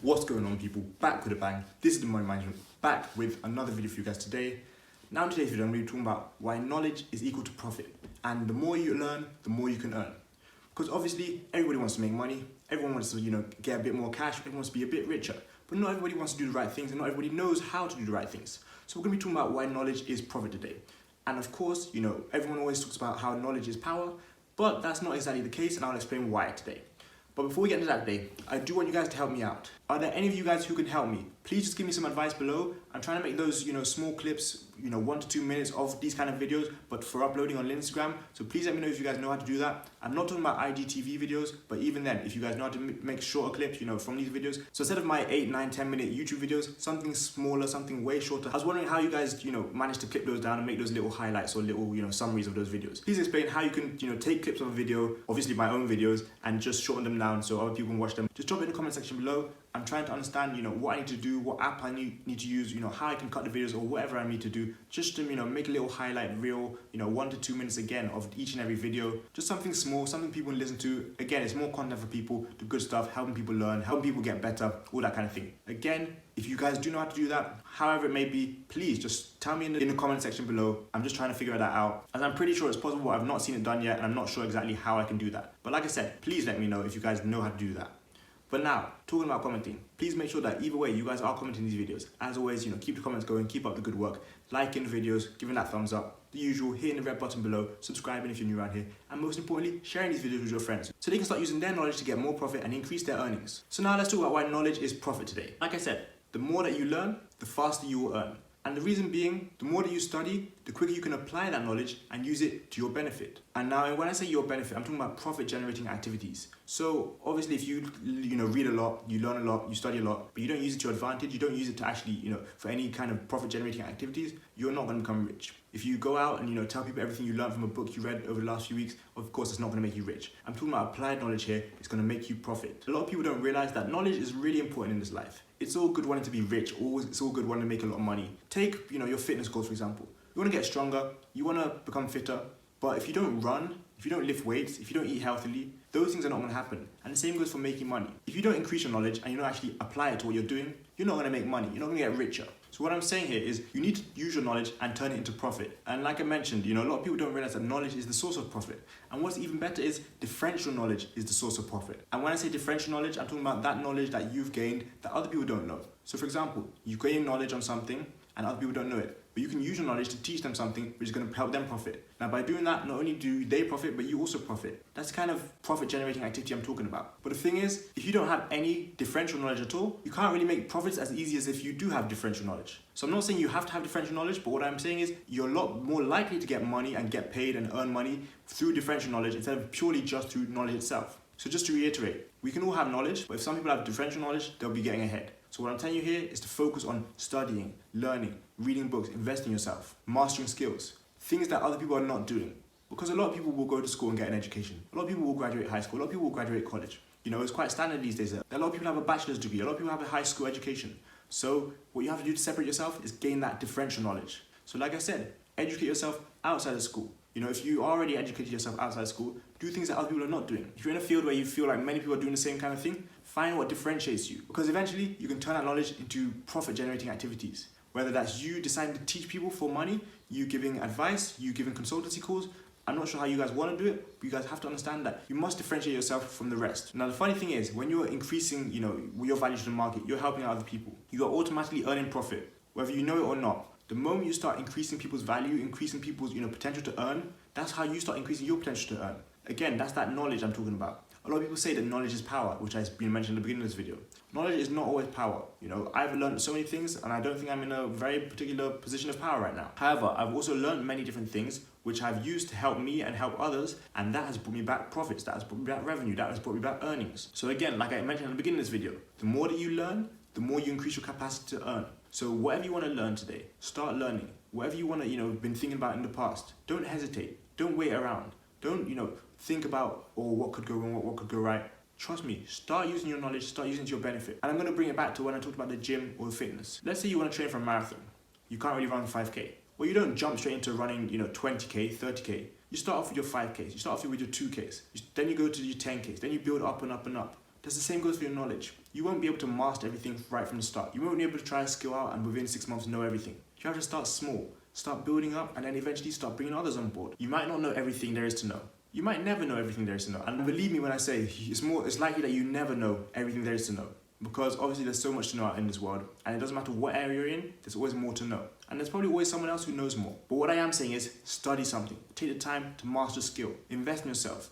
What's going on, people? Back with a bang. This is the Money Management, back with another video for you guys today. Now in today's video I'm going to be talking about why knowledge is equal to profit, and the more you learn, the more you can earn. Because obviously everybody wants to make money, everyone wants to get a bit more cash, everyone wants to be a bit richer, but not everybody wants to do the right things and not everybody knows how to do the right things. So we're going to be talking about why knowledge is profit today. And of course, everyone always talks about how knowledge is power, but that's not exactly the case, and I'll explain why today. But before we get into that today, I do want you guys to help me out. Are there any of you guys who can help me? Please just give me some advice below. I'm trying to make those, small clips, 1 to 2 minutes of these kind of videos, but for uploading on Instagram. So please let me know if you guys know how to do that. I'm not talking about IGTV videos, but even then, if you guys know how to make shorter clips, from these videos. So instead of my 8, 9, 10 minute YouTube videos, something smaller, something way shorter. I was wondering how you guys, managed to clip those down and make those little highlights or little, summaries of those videos. Please explain how you can, take clips of a video, obviously my own videos, and just shorten them down so other people can watch them. Just drop it in the comment section below. I'm trying to understand, what I need to do, what app I need to use, how I can cut the videos or whatever I need to do, just to, make a little highlight reel, 1 to 2 minutes again of each and every video. Just something small, something people can listen to. Again, it's more content for people, the good stuff, helping people learn, helping people get better, all that kind of thing. Again, if you guys do know how to do that, however it may be, please just tell me in the comment section below. I'm just trying to figure that out, as I'm pretty sure it's possible. I've not seen it done yet, and I'm not sure exactly how I can do that. But like I said, please let me know if you guys know how to do that. But now, talking about commenting, please make sure that either way you guys are commenting these videos. As always, keep the comments going, keep up the good work, liking the videos, giving that thumbs up, the usual, hitting the red button below, subscribing if you're new around here, and most importantly, sharing these videos with your friends so they can start using their knowledge to get more profit and increase their earnings. So now let's talk about why knowledge is profit today. Like I said, the more that you learn, the faster you will earn. And the reason being, the more that you study, the quicker you can apply that knowledge and use it to your benefit. And now when I say your benefit, I'm talking about profit generating activities. So obviously if you read a lot, you learn a lot, you study a lot, but you don't use it to your advantage, you don't use it to actually, for any kind of profit generating activities, you're not going to become rich. If you go out and, tell people everything you learned from a book you read over the last few weeks, of course it's not going to make you rich. I'm talking about applied knowledge here. It's going to make you profit. A lot of people don't realize that knowledge is really important in this life. It's all good wanting to be rich, it's all good wanting to make a lot of money. Take, your fitness goals, for example. You want to get stronger, you want to become fitter, but if you don't run, if you don't lift weights, if you don't eat healthily, those things are not going to happen. And the same goes for making money. If you don't increase your knowledge and you don't actually apply it to what you're doing, you're not going to make money. You're not going to get richer. So what I'm saying here is you need to use your knowledge and turn it into profit. And like I mentioned, a lot of people don't realize that knowledge is the source of profit. And what's even better is differential knowledge is the source of profit. And when I say differential knowledge, I'm talking about that knowledge that you've gained that other people don't know. So for example, you gain knowledge on something and other people don't know it, but you can use your knowledge to teach them something which is going to help them profit. Now by doing that, not only do they profit, but you also profit. That's the kind of profit generating activity I'm talking about. But the thing is, if you don't have any differential knowledge at all, you can't really make profits as easy as if you do have differential knowledge. So I'm not saying you have to have differential knowledge, but what I'm saying is you're a lot more likely to get money and get paid and earn money through differential knowledge instead of purely just through knowledge itself. So just to reiterate, we can all have knowledge, but if some people have differential knowledge, they'll be getting ahead. So what I'm telling you here is to focus on studying, learning, reading books, investing in yourself, mastering skills, things that other people are not doing. Because a lot of people will go to school and get an education. A lot of people will graduate high school. A lot of people will graduate college. It's quite standard these days. A lot of people have a bachelor's degree. A lot of people have a high school education. So what you have to do to separate yourself is gain that differential knowledge. So like I said, educate yourself outside of school. If you already educated yourself outside of school, do things that other people are not doing. If you're in a field where you feel like many people are doing the same kind of thing, find what differentiates you. Because eventually, you can turn that knowledge into profit-generating activities. Whether that's you deciding to teach people for money, you giving advice, you giving consultancy calls. I'm not sure how you guys want to do it, but you guys have to understand that you must differentiate yourself from the rest. Now, the funny thing is, when you're increasing, your value to the market, you're helping out other people. You are automatically earning profit, whether you know it or not. The moment you start increasing people's value, increasing people's potential to earn, that's how you start increasing your potential to earn. Again, that's that knowledge I'm talking about. A lot of people say that knowledge is power, which has been mentioned at the beginning of this video. Knowledge is not always power. I've learned so many things and I don't think I'm in a very particular position of power right now. However, I've also learned many different things which I've used to help me and help others, and that has brought me back profits, that has brought me back revenue, that has brought me back earnings. So again, like I mentioned at the beginning of this video, the more that you learn, the more you increase your capacity to earn. So whatever you want to learn today, start learning. Whatever you want to, been thinking about in the past, don't hesitate. Don't wait around. Don't, think about, what could go wrong, what could go right. Trust me, start using your knowledge, start using it to your benefit. And I'm going to bring it back to when I talked about the gym or the fitness. Let's say you want to train for a marathon. You can't really run 5K. Well, you don't jump straight into running, 20K, 30K. You start off with your 5Ks. You start off with your 2Ks. Then you go to your 10Ks. Then you build up and up and up. That's the same goes for your knowledge. You won't be able to master everything right from the start. You won't be able to try a skill out and within 6 months know everything. You have to start small, start building up, and then eventually start bringing others on board. You might not know everything there is to know. You might never know everything there is to know. And believe me when I say it's likely that you never know everything there is to know. Because obviously there's so much to know out in this world, and it doesn't matter what area you're in, there's always more to know. And there's probably always someone else who knows more. But what I am saying is study something. Take the time to master a skill. Invest in yourself.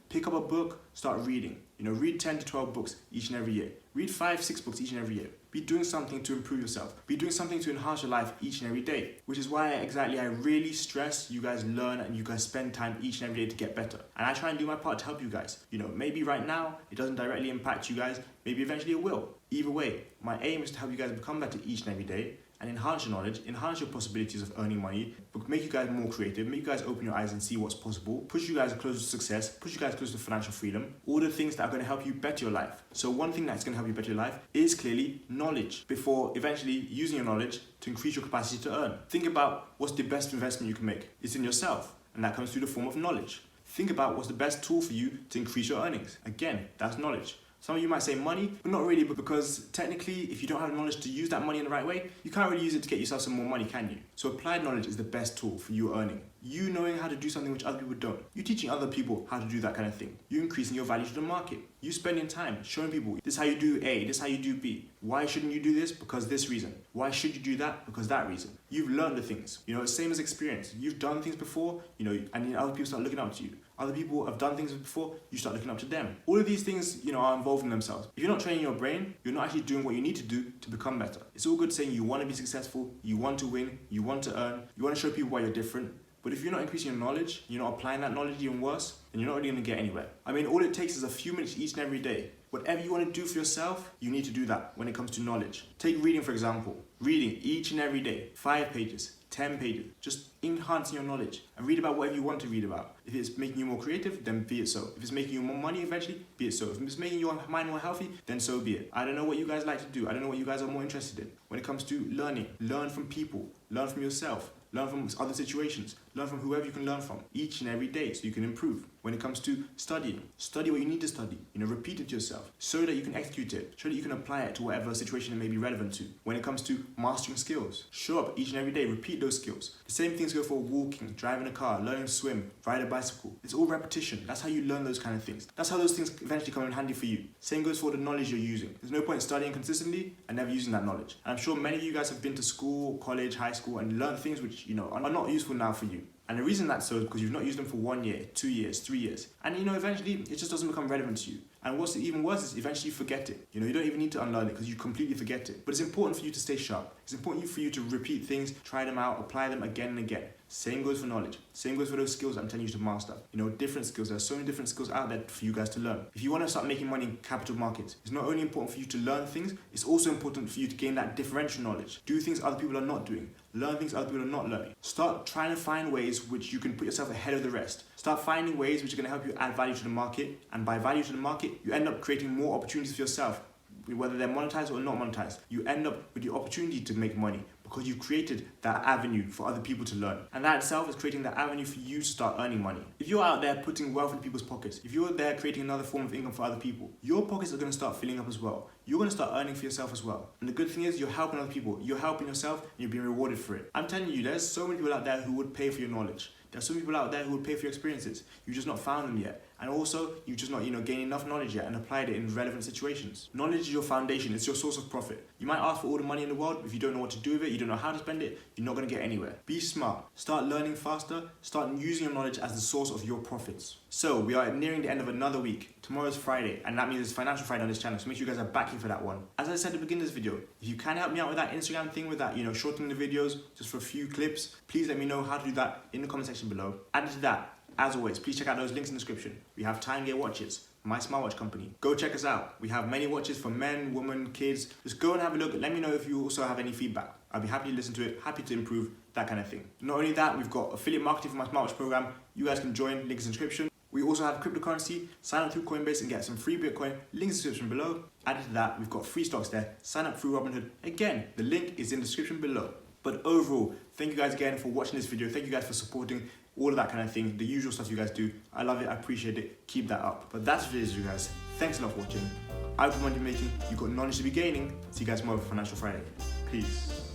Pick up a book, start reading. Read 10 to 12 books each and every year. Read 5, 6 books each and every year. Be doing something to improve yourself. Be doing something to enhance your life each and every day. Which is why I really stress you guys learn and you guys spend time each and every day to get better. And I try and do my part to help you guys. Maybe right now it doesn't directly impact you guys. Maybe eventually it will. Either way, my aim is to help you guys become better each and every day and enhance your knowledge, enhance your possibilities of earning money, make you guys more creative, make you guys open your eyes and see what's possible, push you guys closer to success, push you guys closer to financial freedom, all the things that are going to help you better your life. So one thing that's going to help you better your life is clearly knowledge, before eventually using your knowledge to increase your capacity to earn. Think about what's the best investment you can make. It's in yourself, and that comes through the form of knowledge. Think about what's the best tool for you to increase your earnings. Again, that's knowledge. Some of you might say money, but not really, because technically, if you don't have knowledge to use that money in the right way, you can't really use it to get yourself some more money, can you? So applied knowledge is the best tool for you earning. You knowing how to do something which other people don't. You teaching other people how to do that kind of thing. You increasing your value to the market. You spending time showing people, this is how you do A, this is how you do B. Why shouldn't you do this? Because this reason. Why should you do that? Because that reason. You've learned the things. Same as experience. You've done things before, and other people start looking up to you. Other people have done things before, you start looking up to them. All of these things, are involved in themselves. If you're not training your brain, you're not actually doing what you need to do to become better. It's all good saying you want to be successful, you want to win, you want to earn, you want to show people why you're different. But if you're not increasing your knowledge, you're not applying that knowledge even worse, then you're not really going to get anywhere. All it takes is a few minutes each and every day. Whatever you want to do for yourself, you need to do that when it comes to knowledge. Take reading, for example. Reading each and every day, 5 pages, 10 pages, just enhancing your knowledge and read about whatever you want to read about. If it's making you more creative, then be it so. If it's making you more money eventually, be it so. If it's making your mind more healthy, then so be it. I don't know what you guys like to do. I don't know what you guys are more interested in. When it comes to learning, learn from people, learn from yourself, learn from other situations, learn from whoever you can learn from each and every day so you can improve. When it comes to studying, study what you need to study. Repeat it to yourself so that you can execute it, so that you can apply it to whatever situation it may be relevant to. When it comes to mastering skills, show up each and every day, repeat those skills. The same things go for walking, driving a car, learning to swim, ride a bicycle. It's all repetition. That's how you learn those kind of things. That's how those things eventually come in handy for you. Same goes for the knowledge you're using. There's no point studying consistently and never using that knowledge. And I'm sure many of you guys have been to school, college, high school, and learned things which, are not useful now for you. And the reason that's so is because you've not used them for 1 year, 2 years, 3 years. And eventually it just doesn't become relevant to you. And what's even worse is eventually you forget it. You don't even need to unlearn it because you completely forget it. But it's important for you to stay sharp. It's important for you to repeat things, try them out, apply them again and again. Same goes for knowledge. Same goes for those skills I'm telling you to master. Different skills. There are so many different skills out there for you guys to learn. If you want to start making money in capital markets, it's not only important for you to learn things, it's also important for you to gain that differential knowledge. Do things other people are not doing. Learn things other people are not learning. Start trying to find ways which you can put yourself ahead of the rest. Start finding ways which are going to help you add value to the market. And by value to the market, you end up creating more opportunities for yourself. Whether they're monetized or not monetized, you end up with the opportunity to make money because you've created that avenue for other people to learn. And that itself is creating that avenue for you to start earning money. If you're out there putting wealth in people's pockets, if you're there creating another form of income for other people, your pockets are going to start filling up as well. You're going to start earning for yourself as well. And the good thing is you're helping other people. You're helping yourself and you're being rewarded for it. I'm telling you, there's so many people out there who would pay for your knowledge. There's some people out there who would pay for your experiences. You've just not found them yet. And also, you've just not, gained enough knowledge yet and applied it in relevant situations. Knowledge is your foundation. It's your source of profit. You might ask for all the money in the world. If you don't know what to do with it, you don't know how to spend it, you're not going to get anywhere. Be smart. Start learning faster. Start using your knowledge as the source of your profits. So, we are nearing the end of another week. Tomorrow's Friday, and that means it's Financial Friday on this channel, so make sure you guys are back here for that one. As I said at the beginning of this video, if you can help me out with that Instagram thing, with that, shortening the videos just for a few clips, please let me know how to do that in the comment section below. Added to that, as always, please check out those links in the description. We have TimeGear watches, my smartwatch company. Go check us out. We have many watches for men, women, kids. Just go and have a look. Let me know if you also have any feedback. I'll be happy to listen to it, happy to improve, that kind of thing. Not only that, we've got affiliate marketing for my smartwatch program. You guys can join, link in the description. We also have cryptocurrency. Sign up through Coinbase and get some free Bitcoin. Link in the description below. Added to that, we've got free stocks there. Sign up through Robinhood. Again, the link is in the description below. But overall, thank you guys again for watching this video. Thank you guys for supporting all of that kind of thing, the usual stuff you guys do. I love it, I appreciate it, keep that up. But that's what it is, you guys. Thanks a lot for watching. I've got money making, you've got knowledge to be gaining. See you guys tomorrow for Financial Friday. Peace.